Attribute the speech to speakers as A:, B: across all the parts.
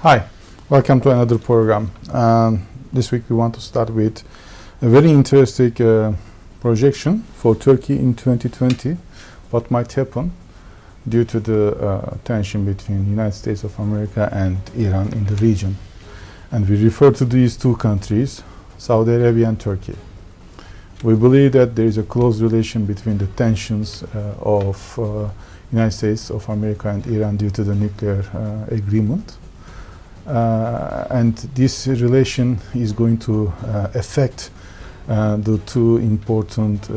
A: Hi, welcome to another program. This week we want to start with a very interesting projection for Turkey in 2020. What might happen due to the tension between the United States of America and Iran in the region. And we refer to these two countries, Saudi Arabia and Turkey. We believe that there is a close relation between the tensions of United States of America and Iran due to the nuclear agreement. And this relation is going to affect the two important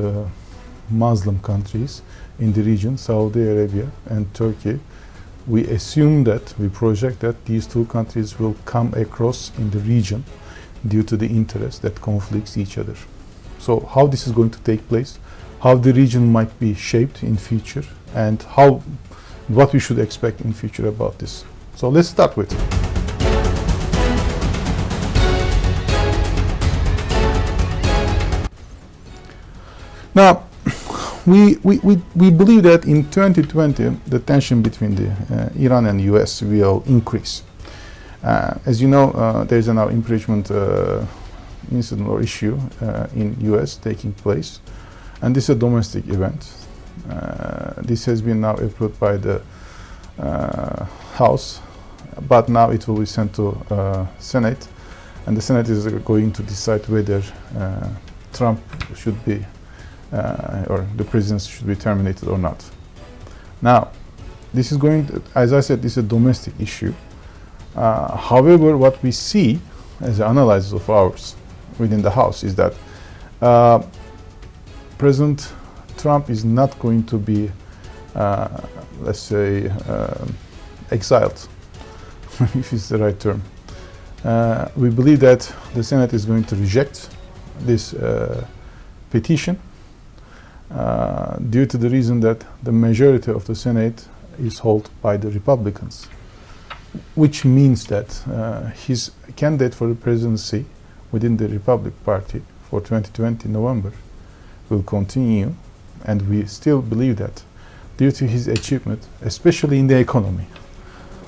A: Muslim countries in the region, Saudi Arabia and Turkey. We assume that, we project that these two countries will come across in the region due to the interests that conflicts each other. So how this is going to take place, how the region might be shaped in future, and what we should expect in future about this. So let's start with. Now, we believe that in 2020, the tension between the Iran and US will increase. As you know, there is now impeachment incident or issue in US taking place, and this is a domestic event. This has been now approved by the House, but now it will be sent to Senate, and the Senate is going to decide whether Trump should be or the presidency should be terminated or not. Now, this is going to, as I said, this is a domestic issue. However, what we see as an analysis of ours within the House is that President Trump is not going to be, let's say, exiled, if it's the right term. We believe that the Senate is going to reject this petition due to the reason that the majority of the Senate is held by the Republicans, which means that his candidate for the presidency within the Republican Party for 2020 November will continue, and we still believe that due to his achievement, especially in the economy.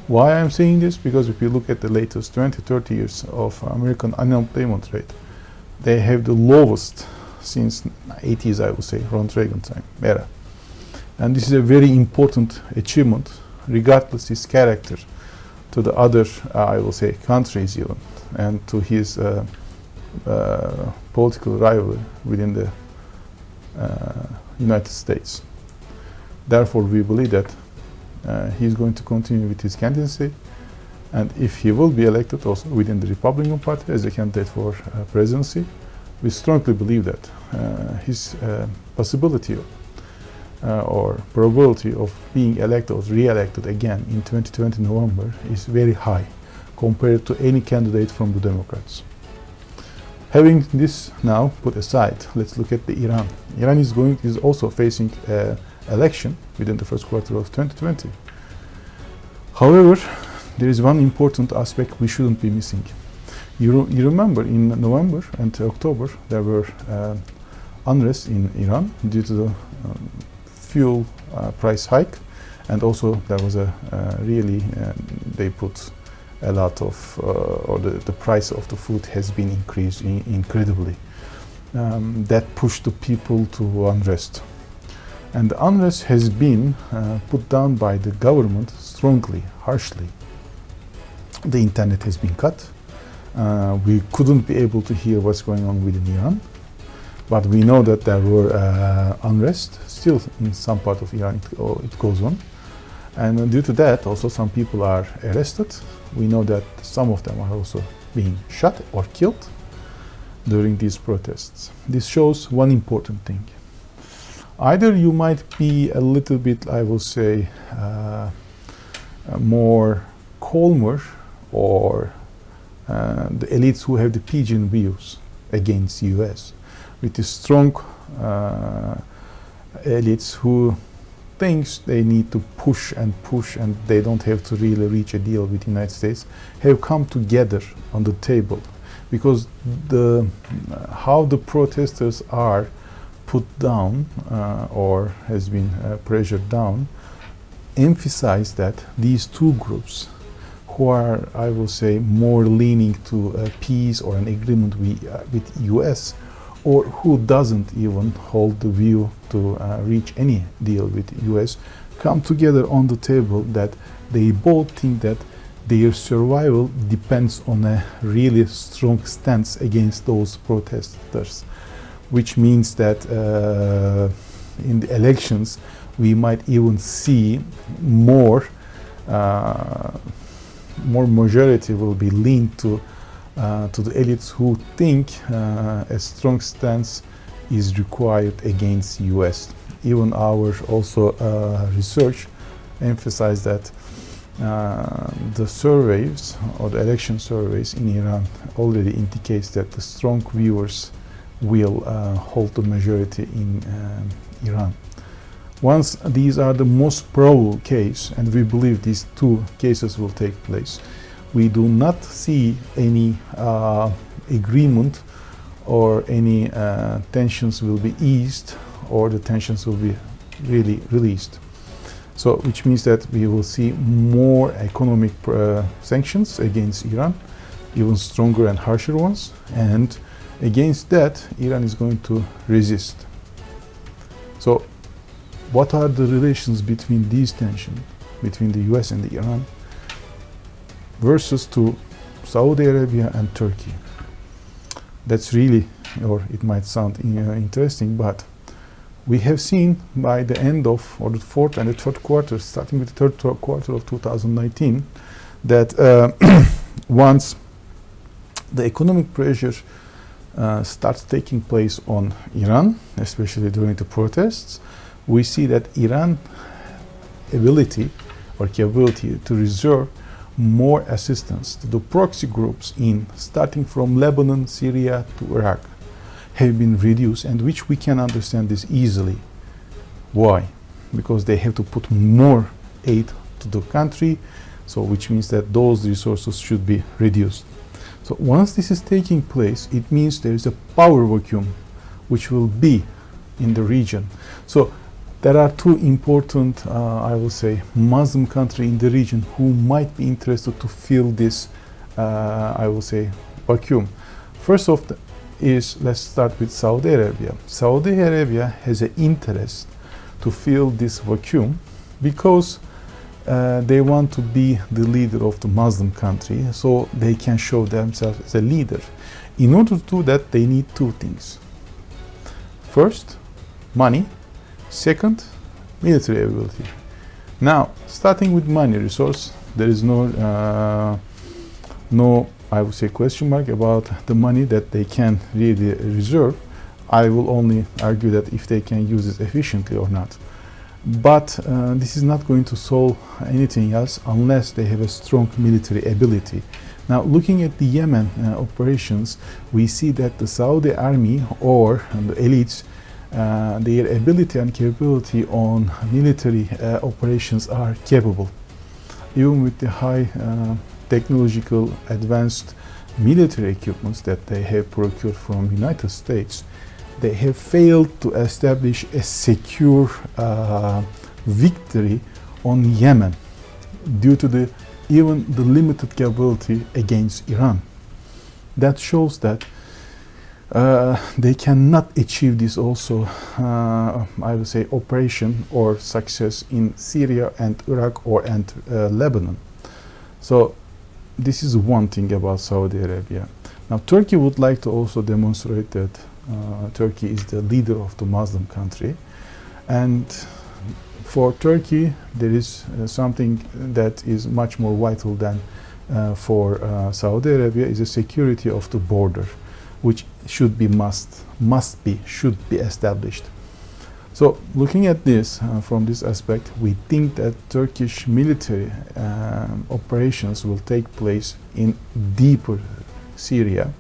A: Why I'm saying this? Because if you look at the latest 20-30 years of American unemployment rate, they have the lowest since 80s, I would say, Ronald Reagan time era. And this is a very important achievement, regardless his character to the other, I will say, countries even, and to his political rival within the United States. Therefore, we believe that he's going to continue with his candidacy, and if he will be elected also within the Republican Party as a candidate for presidency, we strongly believe that his possibility or probability of being elected or re-elected again in 2020 November is very high compared to any candidate from the Democrats. Having this now put aside, let's look at the Iran. Iran is also facing an election within the first quarter of 2020. However, there is one important aspect we shouldn't be missing. You remember in November and October there were unrest in Iran due to the fuel price hike, and also there was a they put a lot of or the price of the food has been increased incredibly. That pushed the people to unrest, and the unrest has been put down by the government strongly, harshly. The internet has been cut. We couldn't be able to hear what's going on within Iran, but we know that there were unrest still in some part of Iran. It goes on, and due to that, also some people are arrested. We know that some of them are also being shot or killed during these protests. This shows one important thing. Either you might be a little bit, I will say, more calmer, or the elites who have the pigeon views against US, with the strong elites who thinks they need to push and they don't have to really reach a deal with the United States, have come together on the table, because how the protesters are put down or has been pressured down emphasize that these two groups who are, I will say, more leaning to peace or an agreement with US, or who doesn't even hold the view to reach any deal with US, come together on the table that they both think that their survival depends on a really strong stance against those protesters, which means that in the elections we might even see more majority will be leaned to the elites who think a strong stance is required against US. Even our also research emphasized that the surveys or the election surveys in Iran already indicates that the strong viewers will hold the majority in Iran. Once these are the most probable case, and we believe these two cases will take place, we do not see any agreement or any tensions will be eased or the tensions will be really released. So, which means that we will see more economic sanctions against Iran, even stronger and harsher ones, and against that, Iran is going to resist. So, what are the relations between these tensions, between the US and the Iran, versus to Saudi Arabia and Turkey? That's really, or it might sound interesting, but we have seen by the end of, or the fourth and the third quarter, starting with the third quarter of 2019, that once the economic pressure starts taking place on Iran, especially during the protests, we see that Iran ability or capability to reserve more assistance to the proxy groups in starting from Lebanon, Syria to Iraq have been reduced, and which we can understand this easily. Why? Because they have to put more aid to the country, so which means that those resources should be reduced. So once this is taking place, it means there is a power vacuum which will be in the region. So there are two important, I will say, Muslim countries in the region who might be interested to fill this, I will say, vacuum. First of the is, let's start with Saudi Arabia. Saudi Arabia has an interest to fill this vacuum because they want to be the leader of the Muslim country, so they can show themselves as a leader. In order to do that, they need two things. First, money. Second, military ability. Now, starting with money resource, there is no I would say question mark about the money that they can really reserve. I will only argue that if they can use it efficiently or not. But this is not going to solve anything else unless they have a strong military ability. Now, looking at the Yemen operations, we see that the Saudi army or the elites, their ability and capability on military operations are capable. Even with the high technological advanced military equipments that they have procured from United States, they have failed to establish a secure victory on Yemen due to even the limited capability against Iran. That shows that they cannot achieve this also, I would say, operation or success in Syria and Iraq and Lebanon. So this is one thing about Saudi Arabia. Now, Turkey would like to also demonstrate that Turkey is the leader of the Muslim country, and for Turkey there is something that is much more vital than for Saudi Arabia, is the security of the border, which should be should be established. So looking at this from this aspect, we think that Turkish military operations will take place in deeper Syria,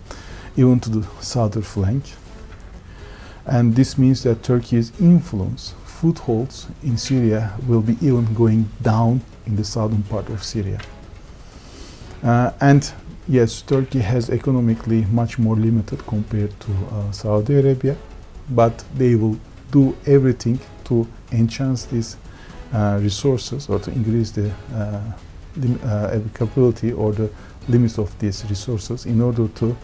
A: even to the southern flank. And this means that Turkey's influence, footholds in Syria will be even going down in the southern part of Syria. And yes, Turkey has economically much more limited compared to Saudi Arabia, but they will do everything to enhance these resources or to increase the capability or the limits of these resources in order to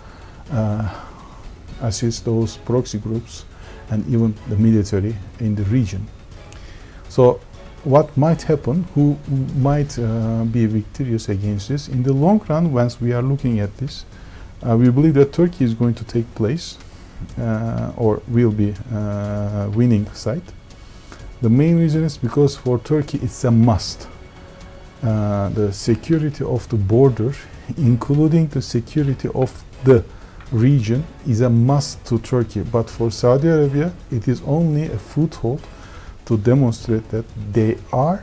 A: assist those proxy groups and even the military in the region. So what might happen, who might be victorious against this? In the long run, once we are looking at this, we believe that Turkey is going to take place or will be winning side. The main reason is because for Turkey it's a must. The security of the border, including the security of the region, is a must to Turkey. But for Saudi Arabia, it is only a foothold to demonstrate that they are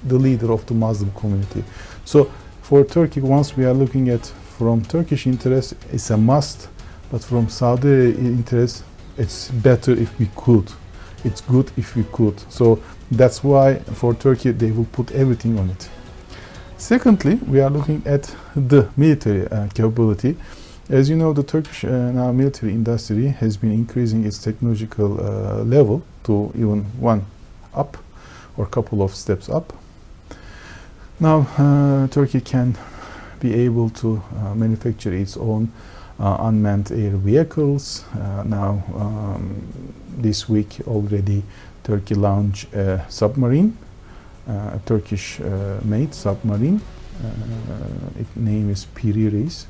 A: the leader of the Muslim community. So for Turkey, once we are looking at from Turkish interest, it's a must, but from Saudi interest, it's better if we could. It's good if we could. So that's why for Turkey, they will put everything on it. Secondly, we are looking at the military capability. As you know, the Turkish now military industry has been increasing its technological level to even one up or couple of steps up. Now Turkey can be able to manufacture its own unmanned air vehicles. Now this week already Turkey launched a submarine, a Turkish made submarine. Its name is Piri Reis.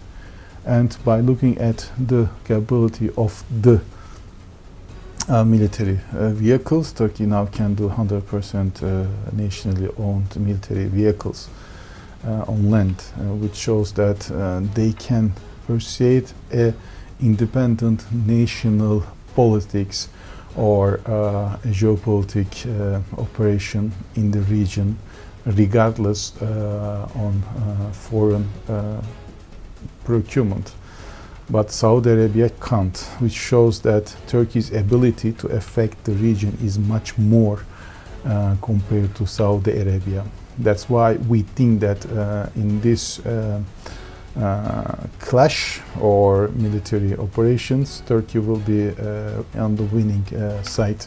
A: And by looking at the capability of the military vehicles, Turkey now can do 100% nationally owned military vehicles on land, which shows that they can persuade a independent national politics or a geopolitic operation in the region, regardless on foreign procurement. But Saudi Arabia can't, which shows that Turkey's ability to affect the region is much more compared to Saudi Arabia. That's why we think that in this clash or military operations, Turkey will be on the winning side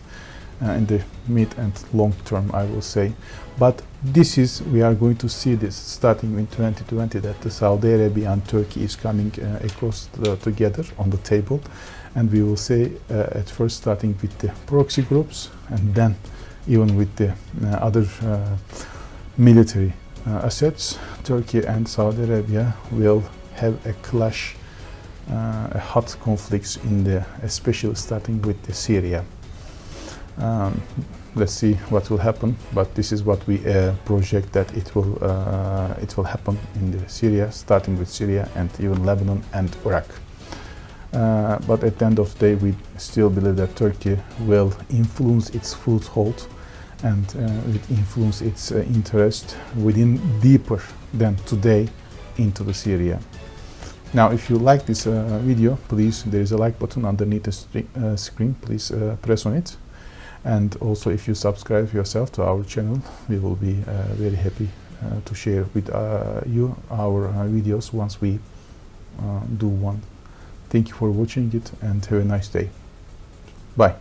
A: in the mid and long term, I will say. But this is, we are going to see this starting in 2020, that the Saudi Arabia and Turkey is coming across together on the table, and we will say at first starting with the proxy groups, and then even with the other military assets, Turkey and Saudi Arabia will have a clash, a hot conflicts in the, especially starting with the Syria. Let's see what will happen, but this is what we project that it will happen in the Syria, starting with Syria and even Lebanon and Iraq. But at the end of the day, we still believe that Turkey will influence its foothold and will influence its interest within deeper than today into the Syria. Now, if you like this video, please, there is a like button underneath the screen. Please press on it. And also, if you subscribe yourself to our channel, we will be very happy to share with you our videos once we do one. Thank you for watching it, and have a nice day. Bye.